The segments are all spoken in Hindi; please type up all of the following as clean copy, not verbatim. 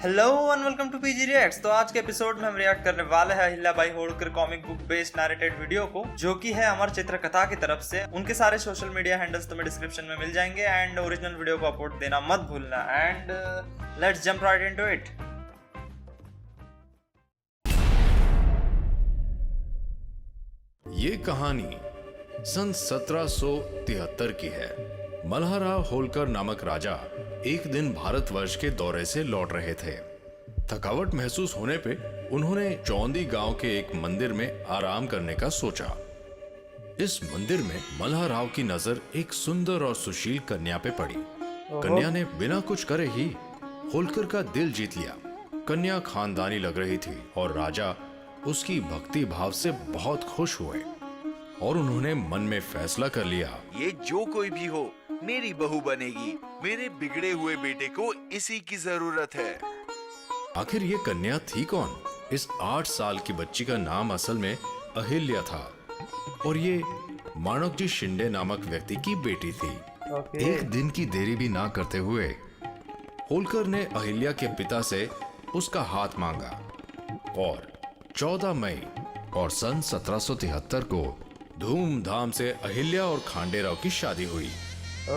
Hello and welcome to PG reacts. तो आज के एपिसोड में हम रिएक्ट करने वाले हैं Ahilyabai Holkar comic book based narrated video को, जो कि है अमर चित्र कथा की तरफ से। उनके सारे सोशल मीडिया हैंडल्स तुम्हें डिस्क्रिप्शन में मिल जाएंगे एंड ओरिजिनल वीडियो को अपलोड देना मत भूलना। And let's jump right into it. ये कहानी सन 1773 की है। मल्हारराव होलकर नामक राजा एक दिन भारतवर्ष के दौरे से लौट रहे थे। थकावट महसूस होने पे उन्होंने चौंदी गांव के एक मंदिर में आराम करने का सोचा। इस मंदिर में मल्हारराव की नजर एक सुंदर और सुशील कन्या पे पड़ी। कन्या ने बिना कुछ करे ही होलकर का दिल जीत लिया। कन्या खानदानी लग रही थी और राजा उसकी भक्ति भाव से बहुत खुश हुए और उन्होंने मन में फैसला कर लिया, ये जो कोई भी हो मेरी बहू बनेगी। मेरे बिगड़े हुए बेटे को इसी की जरूरत है। आखिर ये कन्या थी कौन? इस 8 साल की बच्ची का नाम असल में अहिल्या था और ये माणकजी शिंदे नामक व्यक्ति की बेटी थी। एक दिन की देरी भी ना करते हुए होलकर ने अहिल्या के पिता से उसका हाथ मांगा और 14 मई और सन 1773 को धूमधाम से अहिल्या और खांडेराव की शादी हुई।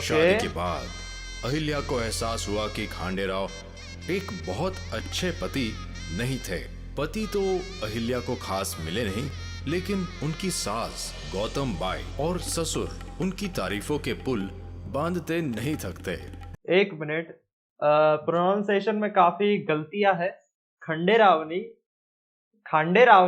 शादी के बाद अहिल्या को एहसास हुआ कि खांडेराव एक बहुत अच्छे पति नहीं थे। पति तो अहिल्या को खास मिले नहीं, लेकिन उनकी सास गौतम बाई और ससुर उनकी तारीफों के पुल बांधते नहीं थकते। एक मिनट, प्रोनाउंसिएशन में काफी गलतियां है। खांडेराव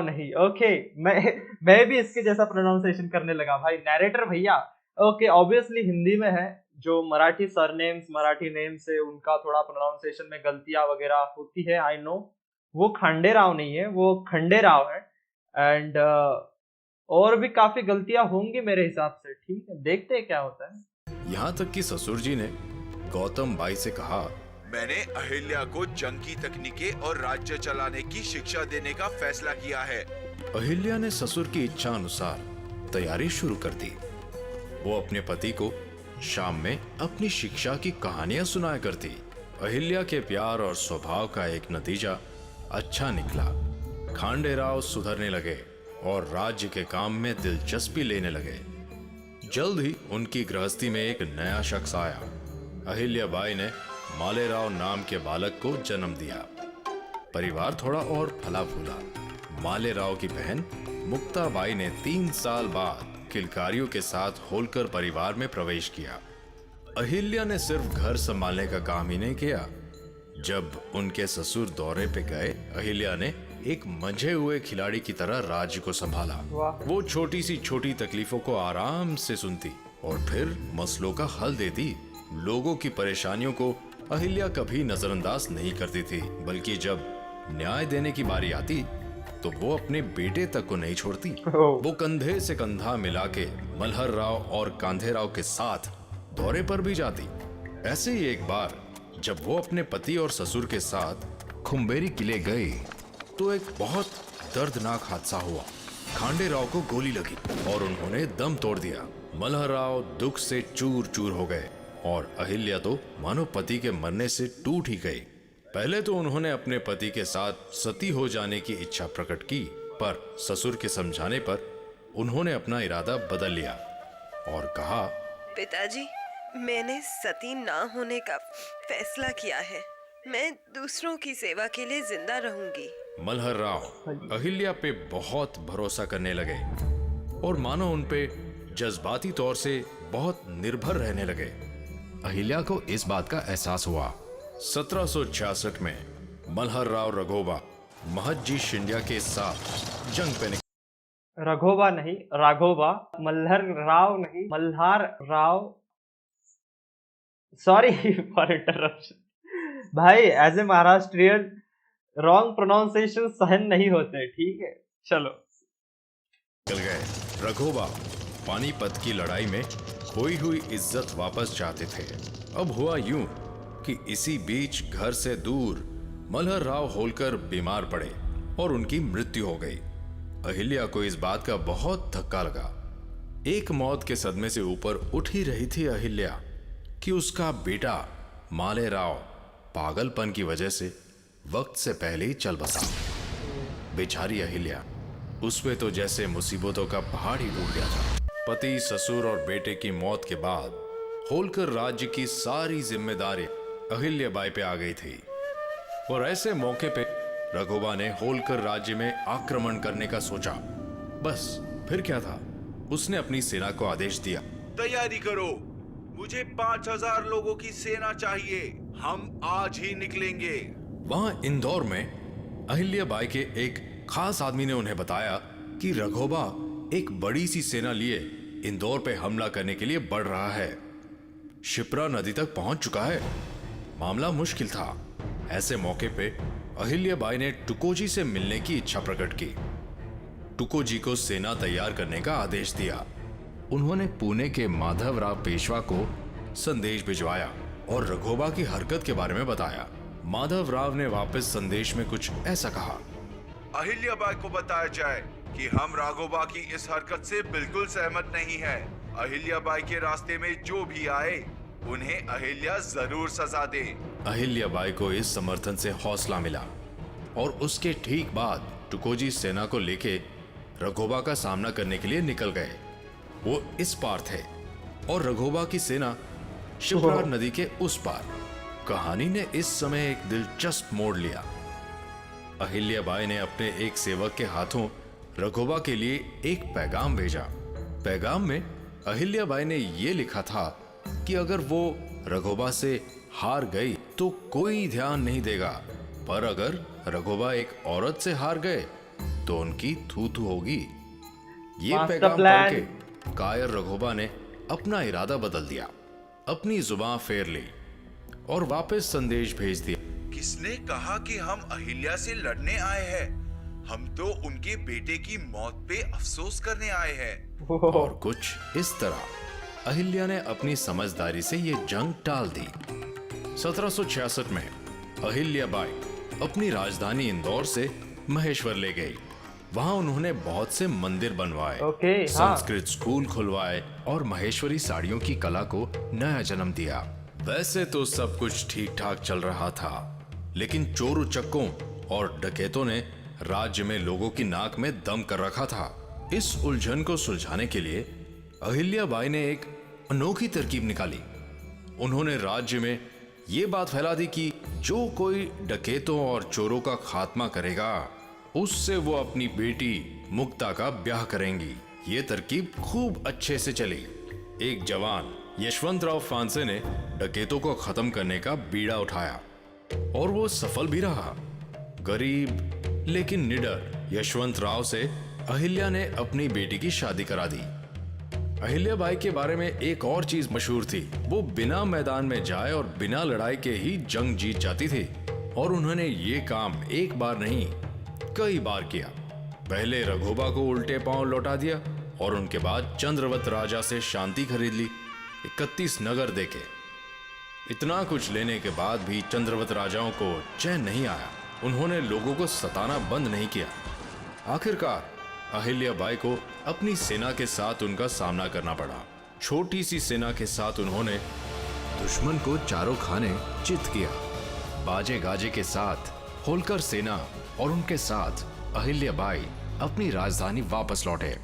नहीं। ओके, मैं भी इसके जैसा प्रोनाउंसिएशन करने लगा भाई। नैरेटर भैया ओके, ऑब्वियसली हिंदी में है। जो मराठी सरनेम्स, मराठी नेम से उनका थोड़ा प्रोनाउंसिएशन में गलतियां वगैरह होती है, आई नो। वो खांडेराव नहीं है, वो खंडेराव है। एंड और भी काफी गलतियां होंगी मेरे हिसाब से। ठीक है, देखते हैं क्या होता है। यहाँ तक कि ससुर जी ने गौतम बाई से कहा, मैंने अहिल्या को जंग की तकनीकें और राज्य चलाने की शिक्षा देने का फैसला किया है। अहिल्या ने ससुर की इच्छा अनुसार तैयारी शुरू कर दी। वो अपने पति को शाम में अपनी शिक्षा की कहानियां सुनाया करती। अहिल्या के प्यार और स्वभाव का एक नतीजा अच्छा निकला। खांडेराव सुधरने लगे और राज्य के काम में दिलचस्पी लेने लगे। जल्द ही उनकी गृहस्थी में एक नया शख्स आया। अहिल्या बाई ने मालेराव नाम के बालक को जन्म दिया। परिवार थोड़ा और फला फूला। मालेराव की बहन मुक्ताबाई ने 3 साल बाद किलकारियों के साथ होलकर परिवार में प्रवेश किया। अहिल्या ने सिर्फ घर संभालने का काम ही नहीं किया। जब उनके ससुर दौरे पे गए, अहिल्या ने एक मंझे हुए खिलाड़ी की तरह राज्य को संभाला। वो छोटी सी छोटी तकलीफों को आराम से सुनती और फिर मसलों का हल देती। लोगों की परेशानियों को अहिल्या कभी नजरअंदाज नहीं करती थी, बल्कि जब न्याय देने की बारी आती तो वो अपने बेटे तक को नहीं छोड़ती। वो कंधे से कंधा मिला के मल्हारराव और कांधेराव के साथ दौरे पर भी जाती। ऐसे ही एक बार जब वो अपने पति और ससुर के साथ खुम्बेरी किले गए तो एक बहुत दर्दनाक हादसा हुआ। खांडेराव को गोली लगी और उन्होंने दम तोड़ दिया। मल्हारराव दुख से चूर चूर हो गए और अहिल्या तो मानो पति के मरने से टूट ही गई। पहले तो उन्होंने अपने पति के साथ सती हो जाने की इच्छा प्रकट की, पर ससुर के समझाने पर उन्होंने अपना इरादा बदल लिया और कहा, पिताजी, मैंने सती ना होने का फैसला किया है। मैं दूसरों की सेवा के लिए जिंदा रहूंगी। मल्हारराव अहिल्या पे बहुत भरोसा करने लगे और मानो उन पे जज्बाती तौर से बहुत निर्भर रहने लगे। अहिल्या को इस बात का एहसास हुआ। 1766 में मल्हारराव रघोबा महदजी शिंदे के साथ जंग पे रघोबा नहीं, राघोबा। मल्हार राव नहीं, Malhar Rao. Sorry for interruption भाई। As a Maharashtrian wrong pronunciation सहन नहीं होते। ठीक है, चलो चल गए। रघोबा पानीपत की लड़ाई में खोई हुई इज्जत वापस चाहते थे। अब हुआ यूं कि इसी बीच घर से दूर मल्हारराव होलकर बीमार पड़े और उनकी मृत्यु हो गई। अहिल्या को इस बात का बहुत धक्का लगा। एक मौत के सदमे से ऊपर उठ ही रही थी अहिल्या कि उसका बेटा मालेराव पागलपन की वजह से वक्त से पहले ही चल बसा। बेचारी अहिल्या, उसपे तो जैसे मुसीबतों का पहाड़ ही टूट गया था। पति, ससुर और बेटे की मौत के बाद होलकर राज्य की सारी जिम्मेदारी अहिल्याबाई पे आ गई थी। और ऐसे मौके पे रघोबा ने होलकर राज्य में आक्रमण करने का सोचा। बस फिर क्या था, उसने अपनी सेना को आदेश दिया, तैयारी करो, मुझे 5000 लोगों की सेना चाहिए, हम आज ही निकलेंगे। वहां इंदौर में अहिल्याबाई के एक खास आदमी ने उन्हें बताया कि रघोबा एक बड़ी सी सेना लिए इंदौर पे हमला करने के लिए बढ़ रहा है। शिप्रा नदी तक पहुंच चुका है। मामला मुश्किल था। ऐसे मौके पे अहिल्याबाई ने टुकोजी से मिलने की इच्छा प्रकट की। टुकोजी को सेना तैयार करने का आदेश दिया। उन्होंने पुणे के माधवराव पेशवा को संदेश भिजवाया और रघोबा की हरकत के बारे में बताया। माधवराव ने वापस संदेश में कुछ ऐसा कहा, अहिल्याबाई को बताया जाए कि हम राघोबा की इस हरकत से बिल्कुल सहमत नहीं है। अहिल्याबाई के रास्ते में जो भी आए उन्हें अहिल्या जरूर सजा दे। अहिल्याबाई को इस समर्थन से हौसला मिला और उसके ठीक बाद टुकोजी सेना को लेके रघोबा का सामना करने के लिए निकल गए। वो इस पार थे और रघोबा की सेना शिप्रा नदी के उस पार। कहानी ने इस समय एक दिलचस्प मोड़ लिया। अहिल्याबाई ने अपने एक सेवक के हाथों रघोबा के लिए एक पैगाम भेजा। पैगाम में अहिल्याबाई ने यह लिखा था कि अगर वो रघोबा से हार गई तो कोई ध्यान नहीं देगा, पर अगर रघोबा एक औरत से हार गए तो उनकी थू थू होगी। ये पैगाम पढ़ के कायर रघोबा ने अपना इरादा बदल दिया, अपनी जुबान फेर ली और वापस संदेश भेज दिया। किसने कहा कि हम अहिल्या से लड़ने आए हैं? हम तो उनके बेटे की मौत पे अफसोस करने आए हैं। और कुछ इस तरह अहिल्या ने अपनी समझदारी से ये जंग टाल दी। 1766 में अहिल्याबाई अपनी राजधानी इंदौर से महेश्वर ले गई। वहां उन्होंने बहुत से मंदिर बनवाए, संस्कृत स्कूल खुलवाए और महेश्वरी साड़ियों की कला को नया जन्म दिया। वैसे तो सब कुछ ठीक ठाक चल रहा था, लेकिन चोर उचक्कों और डकैतों ने राज्य में लोगों की नाक में दम कर रखा था। इस उलझन को सुलझाने के लिए अहिल्याबाई ने एक अनोखी तरकीब निकाली। उन्होंने राज्य में ये बात फैला दी कि जो कोई डकैतों और चोरों का खात्मा करेगा उससे वो अपनी बेटी मुक्ता का ब्याह करेंगी। ये तरकीब खूब अच्छे से चली। एक जवान यशवंतराव फांसे ने डकैतों को खत्म करने का बीड़ा उठाया और वो सफल भी रहा। गरीब लेकिन निडर यशवंतराव से अहिल्या ने अपनी बेटी की शादी करा दी। अहिल्याबाई के बारे में एक और चीज मशहूर थी, वो बिना मैदान में जाए और बिना लड़ाई के ही जंग जीत जाती थी। और उन्होंने ये काम एक बार नहीं कई बार किया। पहले रघोबा को उल्टे पांव लौटा दिया और उनके बाद चंद्रवत राजा से शांति खरीद ली, 31 नगर देके। इतना कुछ लेने के बाद भी चंद्रवत राजाओं को चैन नहीं आया। उन्होंने लोगों को सताना बंद नहीं किया। आखिरकार अहिल्याबाई को अपनी सेना के साथ उनका सामना करना पड़ा। छोटी सी सेना के साथ उन्होंने दुश्मन को चारों खाने चित किया। बाजे गाजे के साथ होलकर सेना और उनके साथ अहिल्याबाई अपनी राजधानी वापस लौटे।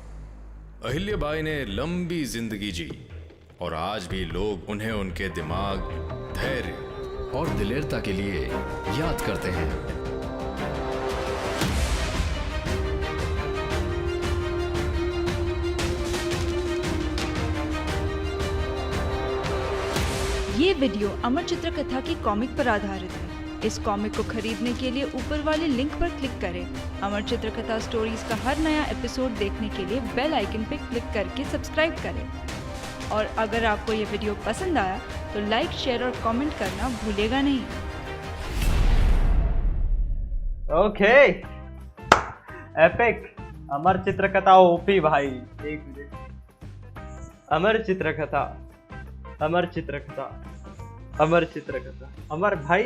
अहिल्याबाई ने लंबी जिंदगी जी और आज भी लोग उन्हें उनके दिमाग, धैर्य और दिलेरता के लिए याद करते हैं। ये वीडियो अमर चित्र कथा की कॉमिक पर आधारित है। इस कॉमिक को खरीदने के लिए ऊपर वाले लिंक पर क्लिक करें। अमर चित्र कथा स्टोरीज का हर नया एपिसोड देखने के लिए बेल आइकन पर क्लिक करके सब्सक्राइब करें। और अगर आपको ये वीडियो पसंद आया तो लाइक, शेयर और कमेंट करना भूलेगा नहीं। ओके, एपिक अमर चित्रकथा ओपी भाई। एक मिनट, अमर चित्रकथा, अमर चित्रकथा, अमर चित्रकथा, अमर भाई।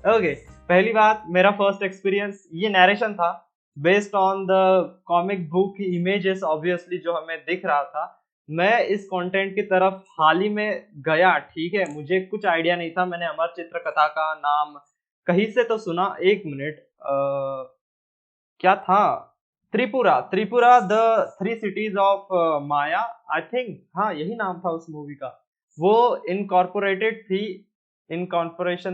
ओके, पहली बात, मेरा फर्स्ट एक्सपीरियंस ये नरेशन था based on the comic book की इमेजेस ऑब्वियसली जो हमें दिख रहा था। मैं इस कंटेंट की तरफ हाल ही में गया, ठीक है, मुझे कुछ आइडिया नहीं था। मैंने अमर चित्रकथा का नाम कहीं से तो सुना, एक मिनट, क्या था, Tripura the 3 cities of Maya, I think, हाँ यही नाम था उस मूवी का। वो इनकॉर्पोरेशन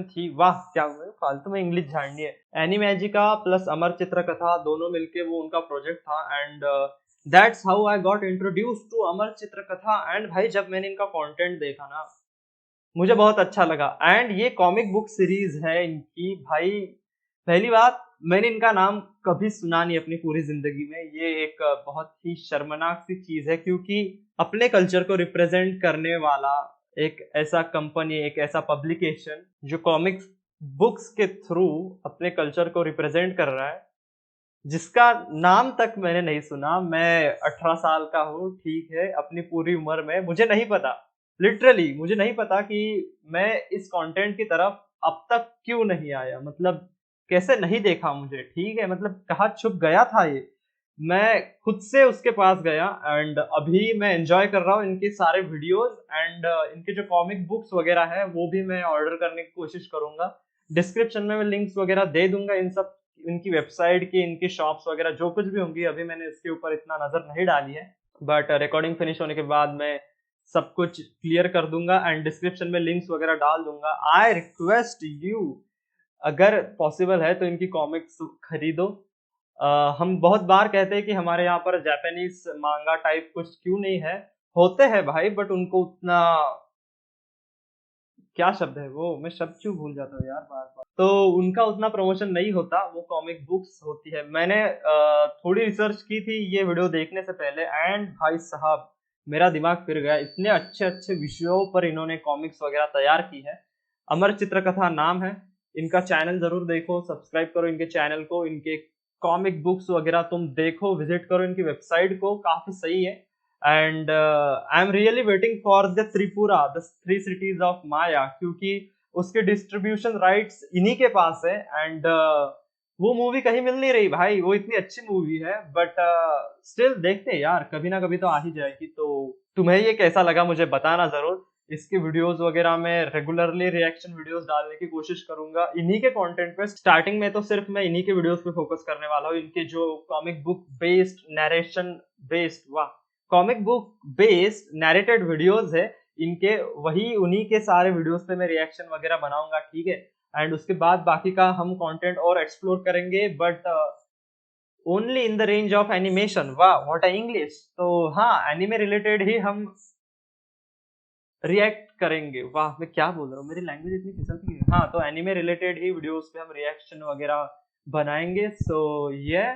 थी। वाह क्या फालतू में इंग्लिश झाड़नी है। एनिमेजिका प्लस अमर चित्र कथा दोनों मिलके वो उनका प्रोजेक्ट था, and that's how I got introduced to Amar Chitra Katha. And भाई जब मैंने इनका कंटेंट देखा ना, मुझे बहुत अच्छा लगा। एंड ये कॉमिक बुक सीरीज है इनकी। भाई पहली बात, मैंने इनका नाम कभी सुना नहीं अपनी पूरी जिंदगी में। ये एक बहुत ही शर्मनाक सी चीज है, क्योंकि अपने कल्चर को रिप्रेजेंट करने वाला एक ऐसा कंपनी, एक ऐसा पब्लिकेशन जो कॉमिक्स बुक्स के थ्रू अपने कल्चर को रिप्रेजेंट कर रहा है, जिसका नाम तक मैंने नहीं सुना। मैं 18 साल का हूँ, ठीक है, अपनी पूरी उम्र में मुझे नहीं पता, लिटरली मुझे नहीं पता कि मैं इस कंटेंट की तरफ अब तक क्यों नहीं आया, मतलब कैसे नहीं देखा मुझे, ठीक है, मतलब कहाँ छुप गया था ये। मैं खुद से उसके पास गया, एंड अभी मैं एंजॉय कर रहा हूँ इनके सारे वीडियोस, एंड इनके जो कॉमिक बुक्स वगैरह है वो भी मैं ऑर्डर करने की कोशिश करूंगा। डिस्क्रिप्शन में मैं लिंक्स वगैरह दे दूंगा इन सब, इनकी वेबसाइट की, इनकी शॉप्स वगैरह जो कुछ भी होंगी। अभी मैंने इसके ऊपर इतना नजर नहीं डाली है, बट रिकॉर्डिंग फिनिश होने के बाद मैं सब कुछ क्लियर कर दूंगा एंड डिस्क्रिप्शन में लिंक्स वगैरह डाल दूंगा। आई रिक्वेस्ट यू, अगर पॉसिबल है तो इनकी कॉमिक्स खरीदो। हम बहुत बार कहते हैं कि हमारे यहाँ पर जापानीज मांगा टाइप कुछ क्यों नहीं है, होते हैं भाई, बट उनको उतना, क्या शब्द है वो, मैं शब्द क्यों भूल जाता हूँ यार बार बार, तो उनका उतना प्रमोशन नहीं होता, वो कॉमिक बुक्स होती है। मैंने थोड़ी रिसर्च की थी ये वीडियो देखने से पहले, एंड भाई साहब मेरा दिमाग फिर गया, इतने अच्छे अच्छे विषयों पर इन्होंने कॉमिक्स वगैरह तैयार की है। अमर चित्र कथा नाम है इनका। चैनल जरूर देखो, सब्सक्राइब करो इनके चैनल को, इनके कॉमिक बुक्स वगैरह तुम देखो, विजिट करो इनकी वेबसाइट को, काफी सही है। And I am really waiting for the Tripura the 3 cities of Maya, क्योंकि उसके डिस्ट्रीब्यूशन राइट्स इन्हीं के पास है, एंड वो मूवी कहीं मिल नहीं रही भाई, वो इतनी अच्छी मूवी है, बट स्टिल देखते हैं यार, कभी ना कभी तो आ ही जाएगी। तो तुम्हें ये कैसा लगा मुझे बताना जरूर। इसकी वीडियोस वगैरह में रेगुलरली रिएक्शन वीडियोस डालने की कोशिश करूंगा इन्हीं के कंटेंट पे। स्टार्टिंग में तो सिर्फ मैं इन्हीं के वीडियोस पे फोकस करने वाला हूँ। इनके जो comic book based narration based, वाह, comic book based narrated videos है इनके, वही उन्हीं के सारे वीडियोस पे मैं रिएक्शन वगैरह बनाऊंगा, ठीक है। एंड उसके बाद बाकी का हम कंटेंट और एक्सप्लोर करेंगे, but only in the range of animation. वाह व्हाट अ इंग्लिश। तो हाँ, एनिमे रिलेटेड ही हम रिएक्ट करेंगे। वाह मैं क्या बोल रहा हूँ, मेरी लैंग्वेज इतनी फिसलती है। हाँ, तो एनिमे रिलेटेड ही वीडियोस पे हम रिएक्शन वगैरह बनाएंगे। सो ये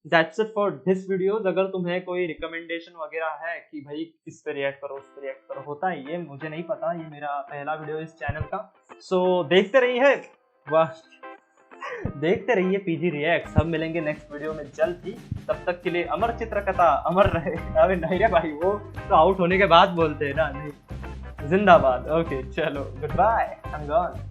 that's it for this videos. अगर तुम्हें कोई रिकमेंडेशन वगैरह है कि भाई इस पे रिएक्ट करो, उस पे रिएक्ट करो, होता है ये, मुझे नहीं पता, ये मेरा पहला वीडियो इस चैनल का। सो देखते रहिए, वाह देखते रहिए पीजी रिएक्ट। हम मिलेंगे नेक्स्ट वीडियो में जल्द ही, तब तक के लिए अमर चित्र कथा अमर रहे। अबे नहीं रे भाई, वो तो आउट होने के बाद बोलते हैं ना, नहीं, जिंदाबाद। ओके चलो, good bye, I am gone.